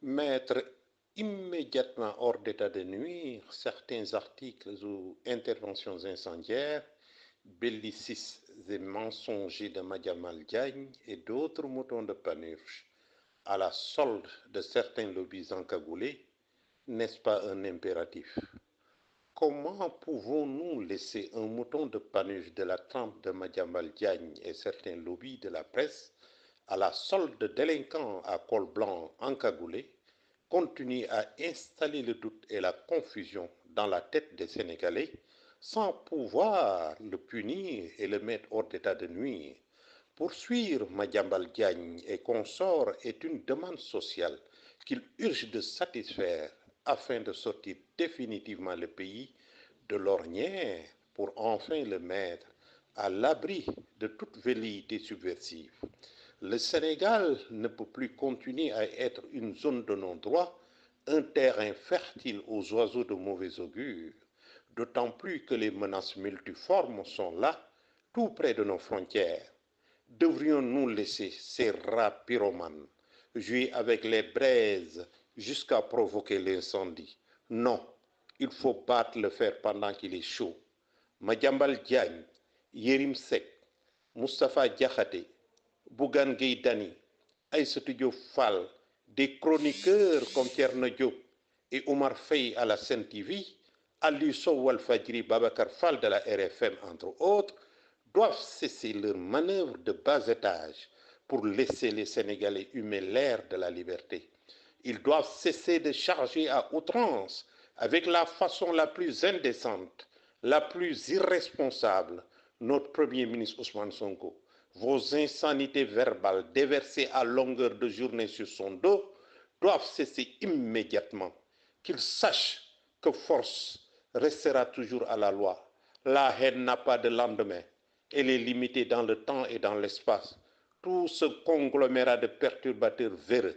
Mettre immédiatement hors d'état de nuire certains articles ou interventions incendiaires, bellicistes et mensongers de Madiambal Diagne et d'autres moutons de Panurge à la solde de certains lobbies encagoulés, n'est-ce pas un impératif? Comment pouvons-nous laisser un mouton de Panurge de la trempe de Madiambal Diagne et certains lobbies de la presse à la solde de délinquants à col blanc encagoulés continuer à installer le doute et la confusion dans la tête des Sénégalais sans pouvoir le punir et le mettre hors d'état de nuire? Poursuivre Madiambal Diagne et consorts est une demande sociale qu'il urge de satisfaire afin de sortir définitivement le pays de l'ornière pour enfin le mettre à l'abri de toute velléité subversive. Le Sénégal ne peut plus continuer à être une zone de non-droit, un terrain fertile aux oiseaux de mauvais augure, d'autant plus que les menaces multiformes sont là, tout près de nos frontières. Devrions-nous laisser ces rats pyromanes jouer avec les braises jusqu'à provoquer l'incendie? Non, il faut battre le fer pendant qu'il est chaud. Madiambal Diagne, Yérim Seck, Moustapha Diakhaté, Bougane Gueye Dany, Aïssatou Diop Fall, des chroniqueurs comme Thierno Diop et Omar Faye à la Sen TV, Aliou Sow Walfadjri, Babacar Fall de la RFM entre autres, doivent cesser leurs manœuvres de bas étage pour laisser les Sénégalais humer l'air de la liberté. Ils doivent cesser de charger à outrance avec la façon la plus indécente, la plus irresponsable, notre Premier ministre Ousmane Sonko. Vos insanités verbales déversées à longueur de journée sur son dos doivent cesser immédiatement. Qu'il sache que force restera toujours à la loi. La haine n'a pas de lendemain. Elle est limitée dans le temps et dans l'espace. Tout ce conglomérat de perturbateurs véreux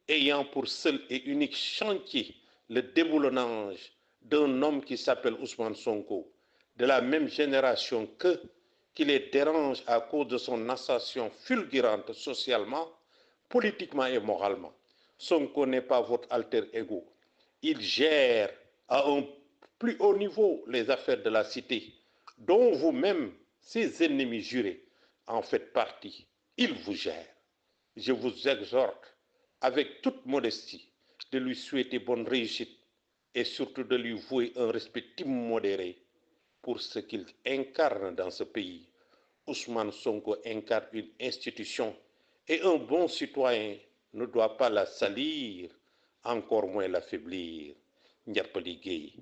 ayant pour seul et unique chantier le déboulonnage d'un homme qui s'appelle Ousmane Sonko, de la même génération qu'eux, qui les dérange à cause de son ascension fulgurante socialement, politiquement et moralement. Sonko n'est pas votre alter ego. Il gère à un plus haut niveau les affaires de la cité, dont vous-même, ses ennemis jurés, en faites partie. Il vous gère. Je vous exhorte, avec toute modestie, de lui souhaiter bonne réussite et surtout de lui vouer un respect immodéré pour ce qu'il incarne dans ce pays. Ousmane Sonko incarne une institution et un bon citoyen ne doit pas la salir, encore moins l'affaiblir. Ndiarpali Gueye.